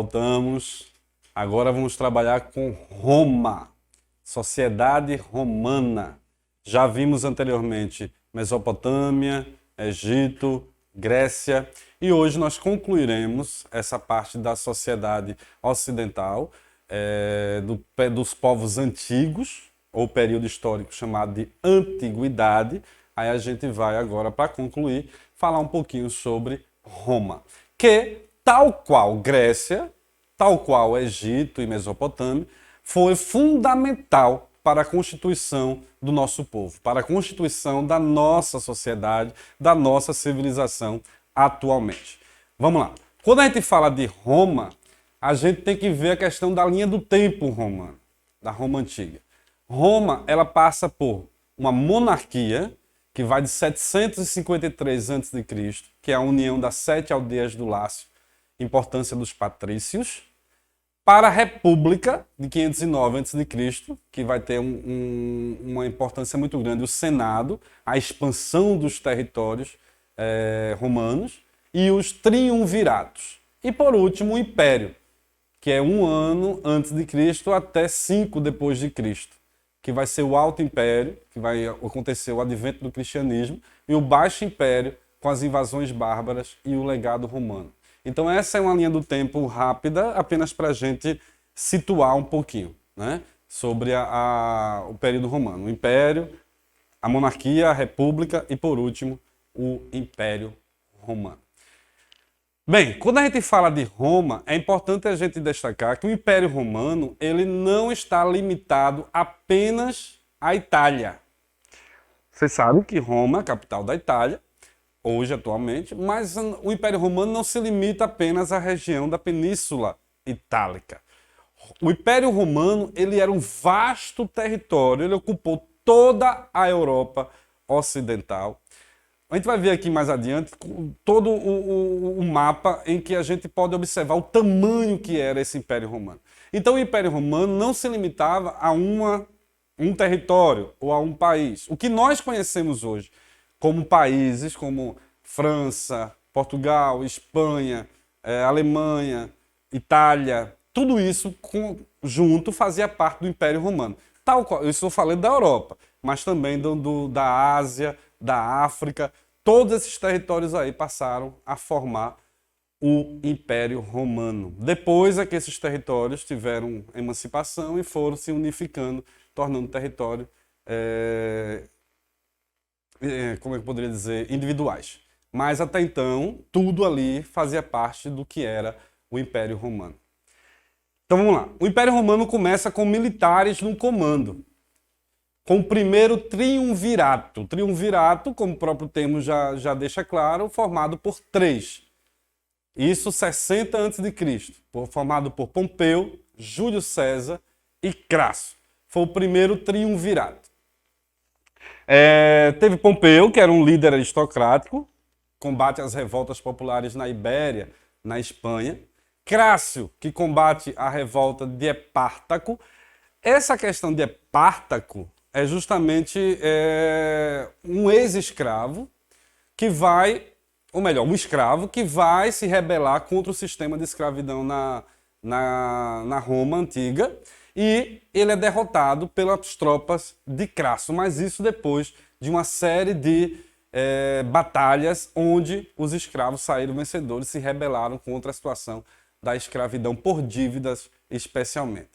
Voltamos. Agora vamos trabalhar com Roma, sociedade romana. Já vimos anteriormente Mesopotâmia, Egito, Grécia e hoje nós concluiremos essa parte da sociedade ocidental, dos povos antigos, ou período histórico chamado de Antiguidade. Aí a gente vai agora, para concluir, falar um pouquinho sobre Roma, que, tal qual Grécia, tal qual Egito e Mesopotâmia, foi fundamental para a constituição do nosso povo, para a constituição da nossa sociedade, da nossa civilização atualmente. Vamos lá. Quando a gente fala de Roma, a gente tem que ver a questão da linha do tempo romano, da Roma antiga. Roma, ela passa por uma monarquia que vai de 753 a.C., que é a união das 7 aldeias do Lácio, importância dos patrícios, para a República de 509 a.C., que vai ter uma importância muito grande, o Senado, a expansão dos territórios romanos e os triunviratos. E por último, o Império, que é 1 ano antes de Cristo até 5 depois de Cristo, que vai ser o Alto Império, que vai acontecer o advento do cristianismo, e o Baixo Império, com as invasões bárbaras e o legado romano. Então essa é uma linha do tempo rápida, apenas para a gente situar um pouquinho, né, sobre o período romano. O Império, a monarquia, a república e, por último, o Império Romano. Bem, quando a gente fala de Roma, é importante a gente destacar que o Império Romano ele não está limitado apenas à Itália. Vocês sabem que Roma é a capital da Itália, hoje, atualmente, mas o Império Romano não se limita apenas à região da Península Itálica. O Império Romano ele era um vasto território, ele ocupou toda a Europa Ocidental. A gente vai ver aqui mais adiante todo o mapa em que a gente pode observar o tamanho que era esse Império Romano. Então o Império Romano não se limitava a um território ou a um país. O que nós conhecemos hoje como países como França, Portugal, Espanha, Alemanha, Itália, tudo isso junto fazia parte do Império Romano. Tal qual, eu estou falando da Europa, mas também da Ásia, da África, todos esses territórios aí passaram a formar o Império Romano. Depois é que esses territórios tiveram emancipação e foram se unificando, tornando território, como é que eu poderia dizer, individuais. Mas até então, tudo ali fazia parte do que era o Império Romano. Então vamos lá. O Império Romano começa com militares no comando, com o primeiro triunvirato. Triunvirato, como o próprio termo já deixa claro, formado por 3. Isso 60 a.C., formado por Pompeu, Júlio César e Crasso. Foi o primeiro triunvirato. Teve Pompeu, que era um líder aristocrático, combate as revoltas populares na Ibéria, na Espanha. Crasso, que combate a revolta de Espartaco. Essa questão de Espartaco é justamente um ex-escravo que vai, ou melhor, um escravo que vai se rebelar contra o sistema de escravidão na Roma antiga, e ele é derrotado pelas tropas de Crasso, mas isso depois de uma série de batalhas onde os escravos saíram vencedores e se rebelaram contra a situação da escravidão por dívidas especialmente.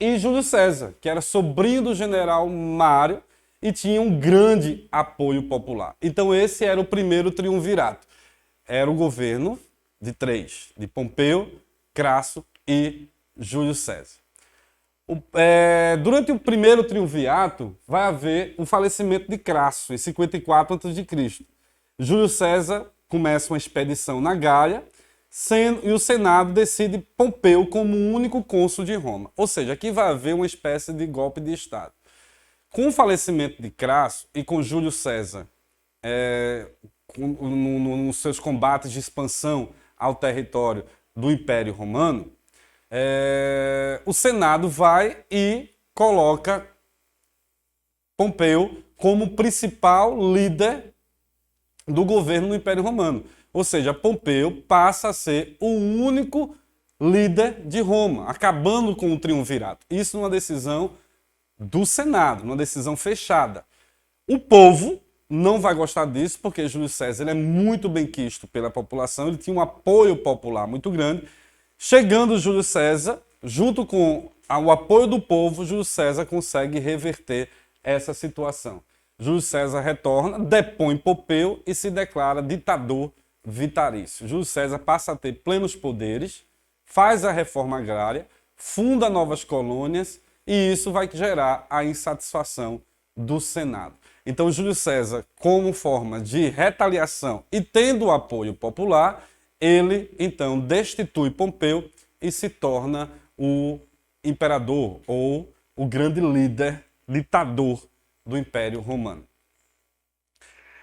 E Júlio César, que era sobrinho do general Mário e tinha um grande apoio popular. Então esse era o primeiro triunvirato. Era o governo de 3, de Pompeu, Crasso e Júlio César. Durante o primeiro triunvirato vai haver o falecimento de Crasso, em 54 a.C. Júlio César começa uma expedição na Gália, e o Senado decide Pompeu como o único cônsul de Roma. Ou seja, aqui vai haver uma espécie de golpe de Estado. Com o falecimento de Crasso e com Júlio César nos seus combates de expansão ao território do Império Romano, o Senado vai e coloca Pompeu como principal líder do governo no Império Romano. Ou seja, Pompeu passa a ser o único líder de Roma, acabando com o triunvirato. Isso numa decisão do Senado, numa decisão fechada. O povo não vai gostar disso, porque Júlio César ele é muito bem quisto pela população, ele tinha um apoio popular muito grande. Chegando Júlio César, junto com o apoio do povo, Júlio César consegue reverter essa situação. Júlio César retorna, depõe Popeu e se declara ditador vitalício. Júlio César passa a ter plenos poderes, faz a reforma agrária, funda novas colônias e isso vai gerar a insatisfação do Senado. Então, Júlio César, como forma de retaliação e tendo o apoio popular, ele, então, destitui Pompeu e se torna o imperador ou o grande líder, ditador do Império Romano.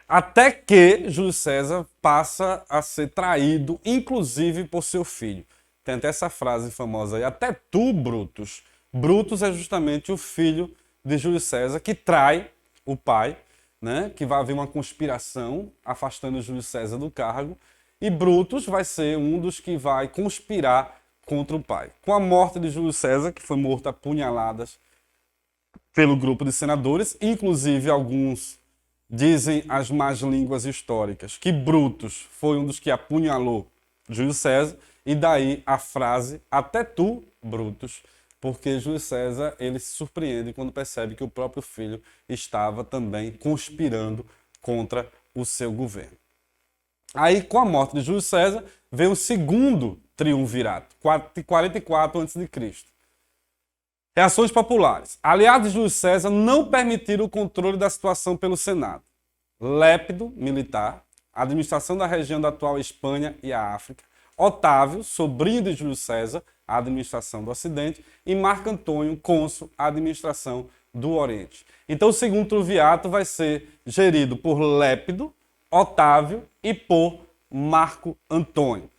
Até que Júlio César passa a ser traído, inclusive por seu filho. Tem até essa frase famosa aí, até tu, Brutus. Brutus é justamente o filho de Júlio César que trai o pai, né? Que vai haver uma conspiração afastando Júlio César do cargo, e Brutus vai ser um dos que vai conspirar contra o pai. Com a morte de Júlio César, que foi morto a punhaladas pelo grupo de senadores, inclusive alguns dizem as más línguas históricas que Brutus foi um dos que apunhalou Júlio César, e daí a frase até tu, Brutus, porque Júlio César ele se surpreende quando percebe que o próprio filho estava também conspirando contra o seu governo. Aí, com a morte de Júlio César, vem o segundo triunvirato, 44 a.C. Reações populares. Aliados de Júlio César não permitiram o controle da situação pelo Senado. Lépido, militar, administração da região da atual Espanha e a África. Otávio, sobrinho de Júlio César, a administração do Ocidente, e Marco Antônio, cônsul, a administração do Oriente. Então o segundo triunvirato vai ser gerido por Lépido, Otávio e por Marco Antônio.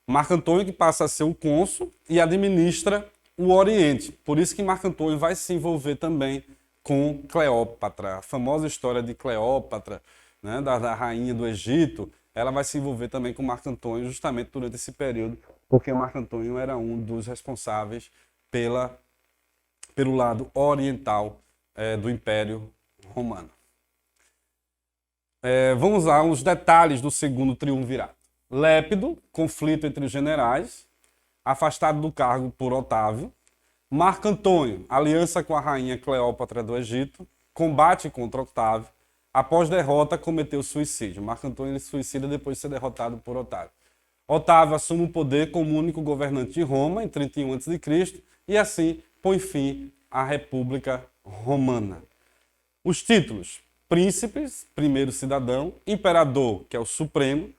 Marco Antônio que passa a ser o cônsul e administra o Oriente. Por isso que Marco Antônio vai se envolver também com Cleópatra. A famosa história de Cleópatra, né, da rainha do Egito, ela vai se envolver também com Marco Antônio justamente durante esse período, porque Marco Antônio era um dos responsáveis pelo lado oriental do Império Romano. Vamos lá, os detalhes do segundo triunvirato. Lépido, conflito entre os generais, afastado do cargo por Otávio. Marco Antônio, aliança com a rainha Cleópatra do Egito, combate contra Otávio. Após derrota, cometeu suicídio. Marco Antônio se suicida depois de ser derrotado por Otávio. Otávio assume o poder como único governante de Roma em 31 a.C. e assim põe fim à República Romana. Os títulos: príncipes, primeiro cidadão, imperador, que é o supremo,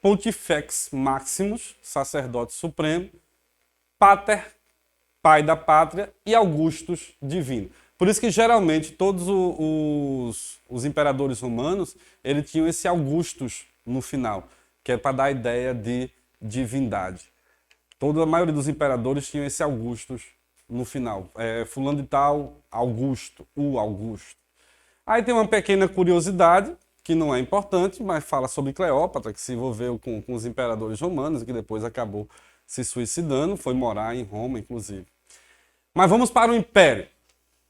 pontifex maximus, sacerdote supremo, pater, pai da pátria, e Augustus, divino. Por isso que geralmente todos os imperadores romanos eles tinham esse Augustus no final, que é para dar a ideia de divindade. Toda a maioria dos imperadores tinham esse Augustus no final. Fulano de tal, Augusto, o Augusto. Aí tem uma pequena curiosidade, que não é importante, mas fala sobre Cleópatra, que se envolveu com os imperadores romanos e que depois acabou se suicidando, foi morar em Roma, inclusive. Mas vamos para o Império.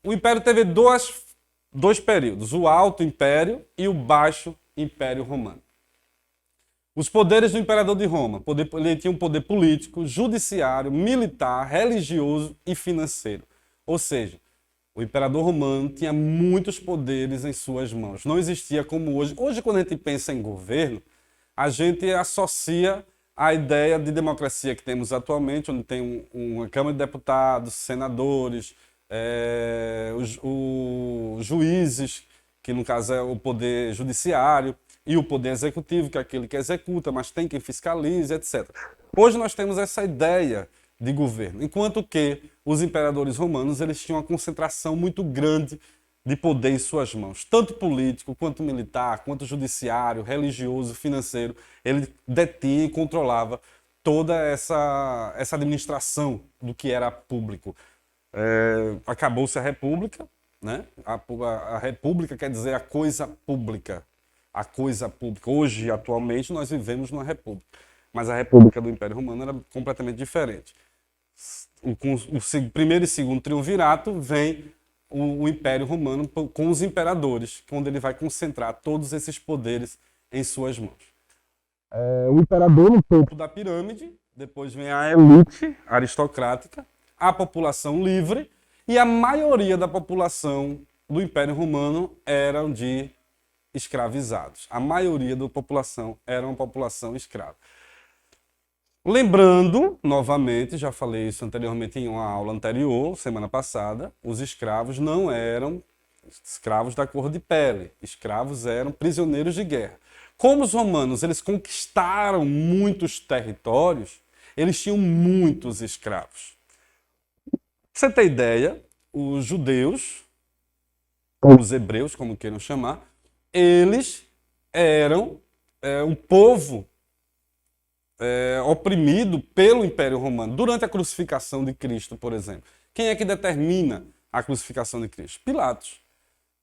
O Império teve dois períodos, o Alto Império e o Baixo Império Romano. Os poderes do Imperador de Roma. Ele tinha um poder político, judiciário, militar, religioso e financeiro. Ou seja, o Imperador Romano tinha muitos poderes em suas mãos. Não existia como hoje. Hoje, quando a gente pensa em governo, a gente associa a ideia de democracia que temos atualmente, onde tem uma Câmara de Deputados, senadores, os juízes, que no caso é o poder judiciário, e o poder executivo, que é aquele que executa, mas tem quem fiscalize, etc. Hoje nós temos essa ideia de governo, enquanto que os imperadores romanos eles tinham uma concentração muito grande de poder em suas mãos, tanto político, quanto militar, quanto judiciário, religioso, financeiro. Ele detinha e controlava toda essa administração do que era público. Acabou-se a República, né? A República quer dizer a coisa pública. A coisa pública. Hoje, atualmente, nós vivemos numa República. Mas a República do Império Romano era completamente diferente. com o primeiro e segundo triunvirato, vem o Império Romano com os imperadores, onde ele vai concentrar todos esses poderes em suas mãos. O imperador no topo da pirâmide, depois vem a elite aristocrática, a população livre, e a maioria da população do Império Romano eram de escravizados. A maioria da população era uma população escrava. Lembrando, novamente, já falei isso anteriormente em uma aula anterior, semana passada, os escravos não eram escravos da cor de pele. Escravos eram prisioneiros de guerra. Como os romanos eles conquistaram muitos territórios, eles tinham muitos escravos. Pra você ter ideia, os judeus, os hebreus, como queiram chamar, eles eram um povo oprimido pelo Império Romano. Durante a crucificação de Cristo, por exemplo. Quem é que determina a crucificação de Cristo? Pilatos.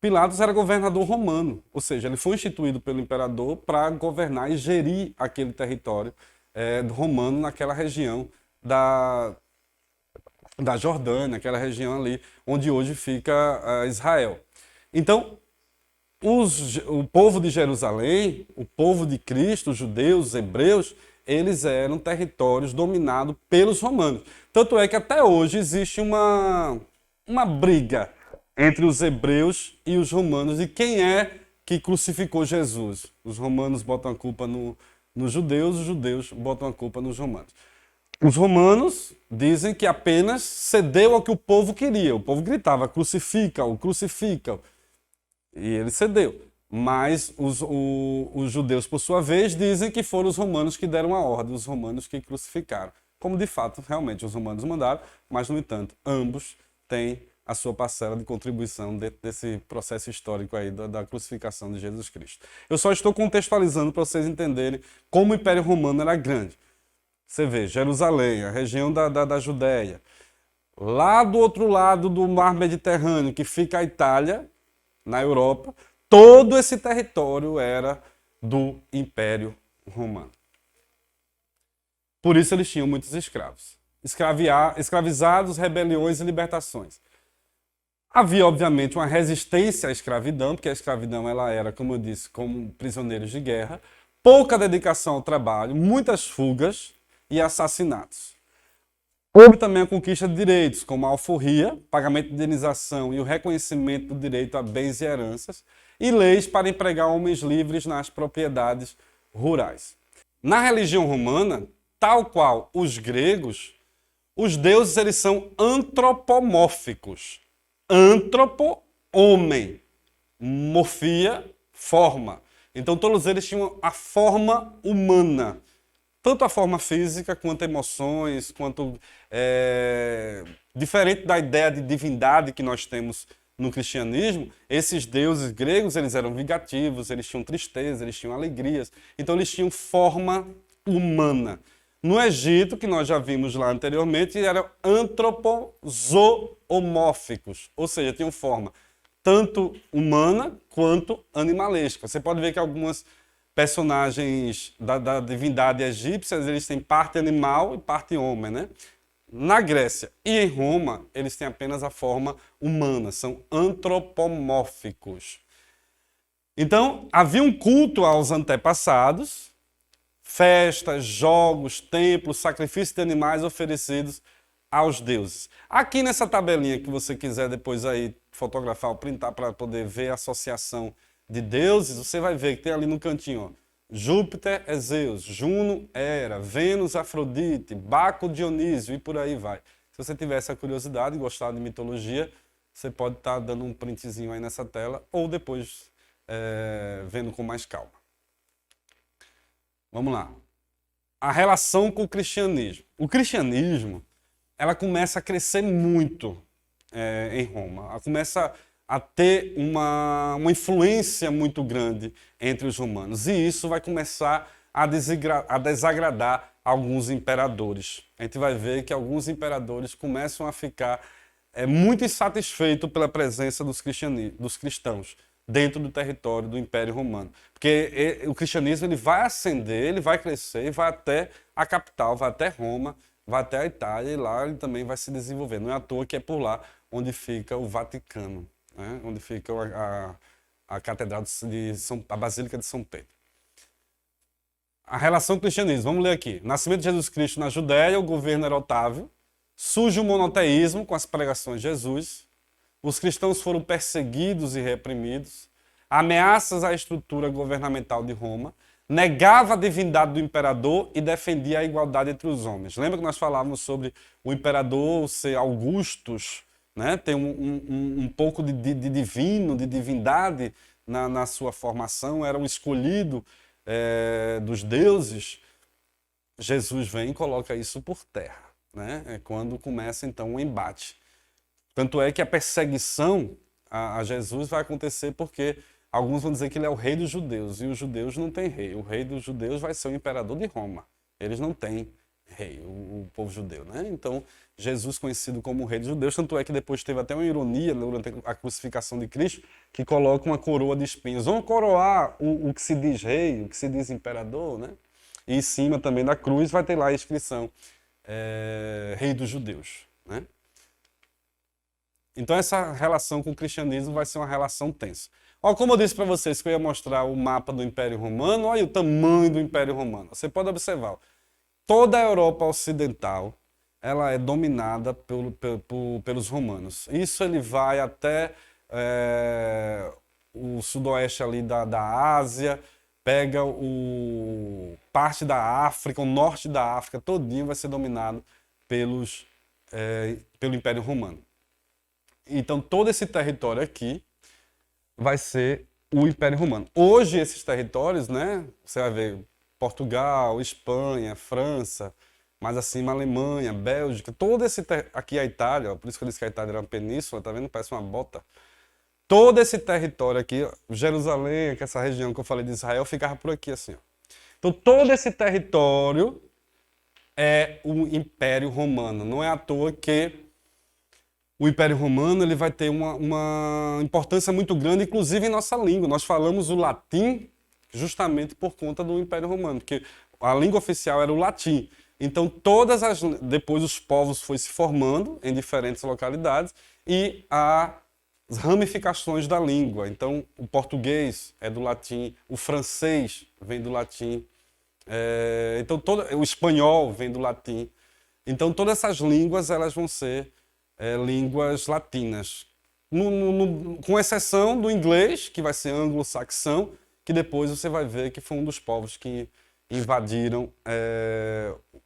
Pilatos era governador romano, ou seja, ele foi instituído pelo imperador para governar e gerir aquele território romano naquela região da Jordânia, aquela região ali onde hoje fica Israel. Então, o povo de Jerusalém, o povo de Cristo, os judeus, os hebreus, eles eram territórios dominados pelos romanos. Tanto é que até hoje existe uma briga entre os hebreus e os romanos de quem é que crucificou Jesus. Os romanos botam a culpa nos judeus, os judeus botam a culpa nos romanos. Os romanos dizem que apenas cedeu ao que o povo queria. O povo gritava, crucifica-o, crucifica-o. E ele cedeu. Mas os judeus, por sua vez, dizem que foram os romanos que deram a ordem, os romanos que crucificaram. Como de fato, realmente, os romanos mandaram, mas, no entanto, ambos têm a sua parcela de contribuição dentro desse processo histórico aí da crucificação de Jesus Cristo. Eu só estou contextualizando para vocês entenderem como o Império Romano era grande. Você vê, Jerusalém, a região da Judéia. Lá do outro lado do Mar Mediterrâneo, que fica a Itália, na Europa, todo esse território era do Império Romano. Por isso eles tinham muitos escravos. Escravizados, rebeliões e libertações. Havia, obviamente, uma resistência à escravidão, porque a escravidão ela era, como eu disse, como prisioneiros de guerra, pouca dedicação ao trabalho, muitas fugas e assassinatos. Houve também a conquista de direitos, como a alforria, pagamento de indenização e o reconhecimento do direito a bens e heranças, e leis para empregar homens livres nas propriedades rurais. Na religião romana, tal qual os gregos, os deuses eles são antropomórficos. Antropo, homem. Morfia, forma. Então todos eles tinham a forma humana. Tanto a forma física, quanto emoções, quanto diferente da ideia de divindade que nós temos no cristianismo, esses deuses gregos eles eram vingativos, eles tinham tristeza, eles tinham alegrias, então eles tinham forma humana. No Egito, que nós já vimos lá anteriormente, eram antropozoomórficos, ou seja, tinham forma tanto humana quanto animalesca. Você pode ver que algumas personagens da divindade egípcia, eles têm parte animal e parte homem, né? Na Grécia e em Roma, eles têm apenas a forma humana, são antropomórficos. Então, havia um culto aos antepassados, festas, jogos, templos, sacrifícios de animais oferecidos aos deuses. Aqui nessa tabelinha que você quiser depois aí fotografar ou printar para poder ver a associação de deuses, você vai ver que tem ali no cantinho, ó, Júpiter é Zeus, Juno é Hera, Vênus Afrodite, Baco Dionísio e por aí vai. Se você tiver essa curiosidade e gostar de mitologia, você pode estar dando um printzinho aí nessa tela ou depois vendo com mais calma. Vamos lá. A relação com o cristianismo. O cristianismo, ela começa a crescer muito em Roma. Ela começa a ter uma influência muito grande entre os romanos. E isso vai começar a desagradar alguns imperadores. A gente vai ver que alguns imperadores começam a ficar muito insatisfeitos pela presença dos cristãos dentro do território do Império Romano. Porque o cristianismo ele vai ascender, ele vai crescer, vai até a capital, vai até Roma, vai até a Itália e lá ele também vai se desenvolver. Não é à toa que é por lá onde fica o Vaticano, né? Onde fica a Catedral a Basílica de São Pedro. A relação com o cristianismo, vamos ler aqui. Nascimento de Jesus Cristo na Judéia, o governo era Otávio. Surge o monoteísmo com as pregações de Jesus. Os cristãos foram perseguidos e reprimidos. Ameaças à estrutura governamental de Roma. Negava a divindade do imperador e defendia a igualdade entre os homens. Lembra que nós falávamos sobre o imperador ser Augustus, né? Tem um pouco de divino, de divindade na sua formação, era um escolhido dos deuses. Jesus vem e coloca isso por terra, né? É quando começa então o embate. Tanto é que a perseguição a Jesus vai acontecer porque alguns vão dizer que ele é o rei dos judeus, e os judeus não têm rei. O rei dos judeus vai ser o imperador de Roma. Eles não têm rei, o povo judeu, né? Então, Jesus conhecido como o rei dos judeus, tanto é que depois teve até uma ironia durante a crucificação de Cristo, que coloca uma coroa de espinhos. Vamos coroar o que se diz rei, o que se diz imperador, né? E em cima também da cruz vai ter lá a inscrição rei dos judeus, né? Então essa relação com o cristianismo vai ser uma relação tensa. Ó, como eu disse para vocês que eu ia mostrar o mapa do Império Romano, olha o tamanho do Império Romano. Você pode observar, toda a Europa Ocidental ela é dominada pelos romanos. Isso ele vai até o sudoeste ali da Ásia, pega parte da África, o norte da África todinho vai ser dominado pelo Império Romano. Então todo esse território aqui vai ser o Império Romano. Hoje esses territórios, né, você vai ver Portugal, Espanha, França, mais acima Alemanha, Bélgica, todo esse aqui a Itália, ó, por isso que eu disse que a Itália era uma península, tá vendo? Parece uma bota. Todo esse território aqui, ó, Jerusalém, que é essa região que eu falei de Israel, ficava por aqui assim, ó. Então todo esse território é o Império Romano. Não é à toa que o Império Romano ele vai ter uma importância muito grande, inclusive em nossa língua. Nós falamos o latim justamente por conta do Império Romano, porque a língua oficial era o latim. Então, depois os povos foram se formando em diferentes localidades e as ramificações da língua. Então, o português é do latim, o francês vem do latim, então o espanhol vem do latim. Então, todas essas línguas elas vão ser línguas latinas, com exceção do inglês, que vai ser anglo-saxão, que depois você vai ver que foi um dos povos que invadiram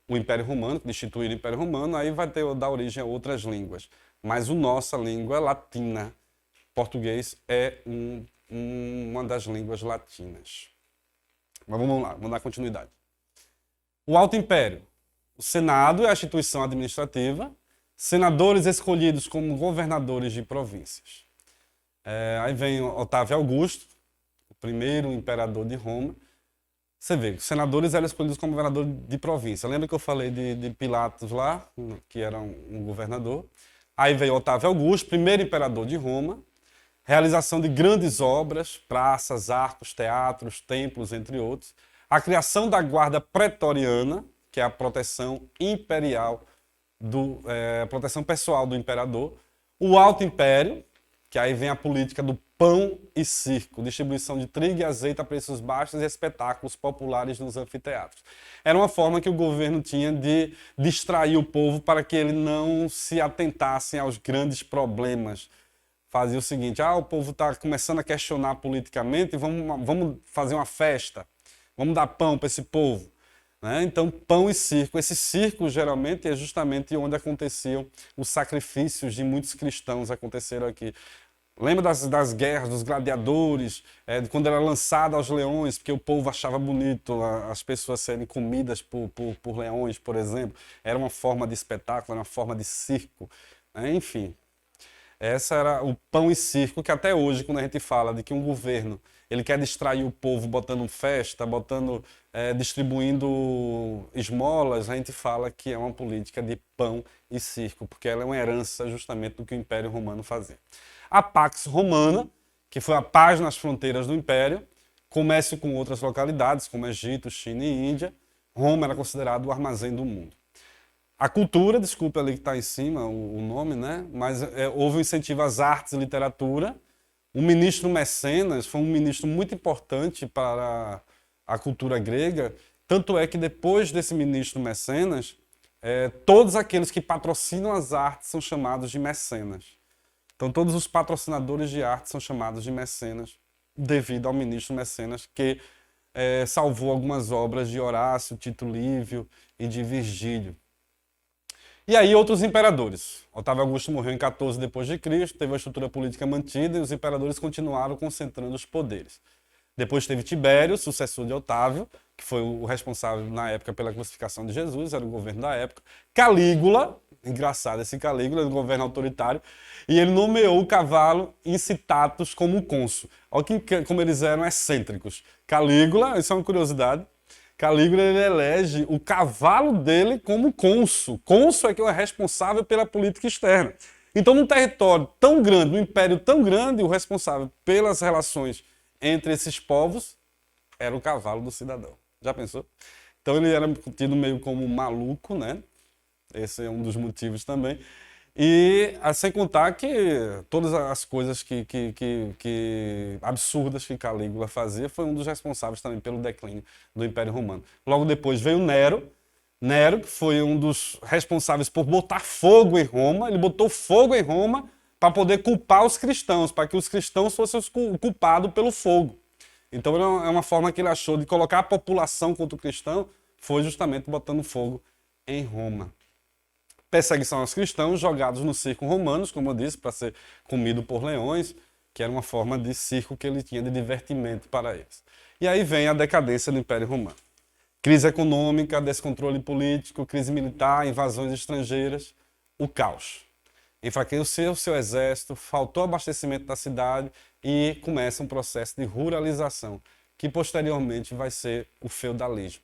o Império Romano, que instituíram o Império Romano, aí vai dar origem a outras línguas. Mas a nossa língua latina, português, é uma das línguas latinas. Mas vamos lá, vamos dar continuidade. O Alto Império. O Senado é a instituição administrativa, senadores escolhidos como governadores de províncias. Aí vem Otávio Augusto, o primeiro imperador de Roma. Você vê, os senadores eram escolhidos como governador de província. Lembra que eu falei de Pilatos lá, que era um governador? Aí veio Otávio Augusto, primeiro imperador de Roma. Realização de grandes obras, praças, arcos, teatros, templos, entre outros. A criação da guarda pretoriana, que é a proteção imperial, a proteção pessoal do imperador. O Alto Império, que aí vem a política do pão e circo, distribuição de trigo e azeite a preços baixos e espetáculos populares nos anfiteatros. Era uma forma que o governo tinha de distrair o povo para que ele não se atentasse aos grandes problemas. Fazia o seguinte, o povo está começando a questionar politicamente, vamos fazer uma festa, vamos dar pão para esse povo. Né? Então, pão e circo. Esse circo, geralmente, é justamente onde aconteciam os sacrifícios de muitos cristãos, aconteceram aqui. Lembra das guerras, dos gladiadores, quando era lançado aos leões, porque o povo achava bonito as pessoas serem comidas por leões, por exemplo. Era uma forma de espetáculo, era uma forma de circo. Enfim. Essa era o pão e circo, que até hoje, quando a gente fala de que um governo ele quer distrair o povo botando festa, distribuindo esmolas, a gente fala que é uma política de pão e circo, porque ela é uma herança justamente do que o Império Romano fazia. A Pax Romana, que foi a paz nas fronteiras do Império, comércio com outras localidades, como Egito, China e Índia. Roma era considerado o armazém do mundo. A cultura, desculpa ali que está em cima o nome, né? Mas houve um incentivo às artes e literatura. O ministro Mecenas foi um ministro muito importante para a cultura grega, tanto é que depois desse ministro Mecenas, todos aqueles que patrocinam as artes são chamados de mecenas. Então todos os patrocinadores de arte são chamados de mecenas, devido ao ministro Mecenas, que salvou algumas obras de Horácio, Tito Livio e de Virgílio. E aí outros imperadores. Otávio Augusto morreu em 14 depois de Cristo, teve a estrutura política mantida e os imperadores continuaram concentrando os poderes. Depois teve Tibério, sucessor de Otávio, que foi o responsável na época pela crucificação de Jesus, era o governo da época. Calígula, engraçado esse Calígula, era um governo autoritário, e ele nomeou o cavalo Incitatus como cônsul. Olha como eles eram excêntricos. Calígula, isso é uma curiosidade, Calígula ele elege o cavalo dele como cônsul. Cônsul é que é responsável pela política externa. Então, num território tão grande, num império tão grande, o responsável pelas relações entre esses povos era o cavalo do cidadão. Já pensou? Então ele era tido meio como maluco, né? Esse é um dos motivos também. E sem contar que todas as coisas absurdas que Calígula fazia foi um dos responsáveis também pelo declínio do Império Romano. Logo depois veio Nero. Nero, que foi um dos responsáveis por botar fogo em Roma. Ele botou fogo em Roma para poder culpar os cristãos, para que os cristãos fossem os culpados pelo fogo. Então é uma forma que ele achou de colocar a população contra o cristão, foi justamente botando fogo em Roma. Perseguição aos cristãos, jogados no circo romanos, como eu disse, para ser comido por leões, que era uma forma de circo que ele tinha de divertimento para eles. E aí vem a decadência do Império Romano. Crise econômica, descontrole político, crise militar, invasões estrangeiras, o caos. Enfraqueceu o seu exército, faltou abastecimento da cidade e começa um processo de ruralização, que posteriormente vai ser o feudalismo.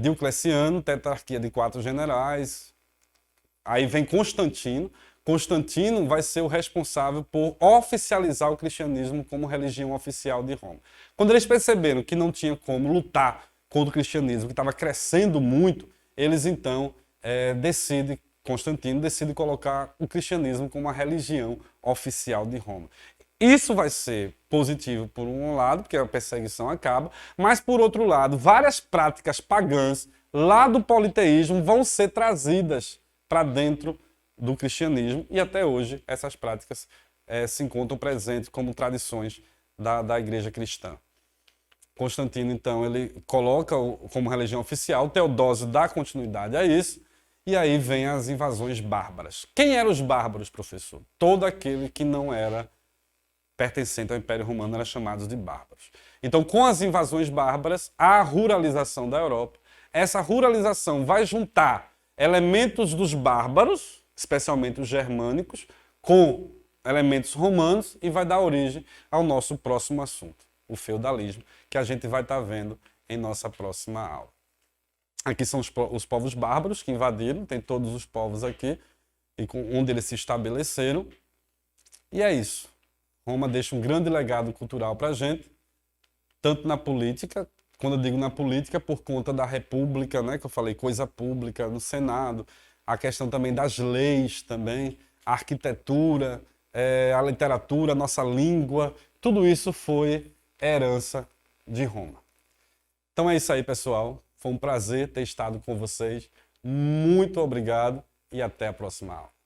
Diocleciano, tetrarquia de 4 generais. Aí vem Constantino. Constantino vai ser o responsável por oficializar o cristianismo como religião oficial de Roma. Quando eles perceberam que não tinha como lutar contra o cristianismo, que estava crescendo muito, eles então Constantino decide colocar o cristianismo como a religião oficial de Roma. Isso vai ser positivo por um lado, porque a perseguição acaba, mas por outro lado, várias práticas pagãs lá do politeísmo vão ser trazidas para dentro do cristianismo e até hoje essas práticas se encontram presentes como tradições da igreja cristã. Constantino, então, ele coloca como religião oficial, Teodósio dá continuidade a isso, e aí vem as invasões bárbaras. Quem eram os bárbaros, professor? Todo aquele que não era pertencente ao Império Romano era chamado de bárbaros. Então, com as invasões bárbaras, a ruralização da Europa, essa ruralização vai juntar elementos dos bárbaros, especialmente os germânicos, com elementos romanos e vai dar origem ao nosso próximo assunto, o feudalismo, que a gente vai estar vendo em nossa próxima aula. Aqui são os povos bárbaros que invadiram, tem todos os povos aqui, e onde eles se estabeleceram. E é isso. Roma deixa um grande legado cultural para a gente, tanto na política, quando eu digo na política, por conta da república, né, que eu falei, coisa pública, no Senado, a questão também das leis, também, a arquitetura, a literatura, a nossa língua, tudo isso foi herança de Roma. Então é isso aí, pessoal. Foi um prazer ter estado com vocês. Muito obrigado e até a próxima aula.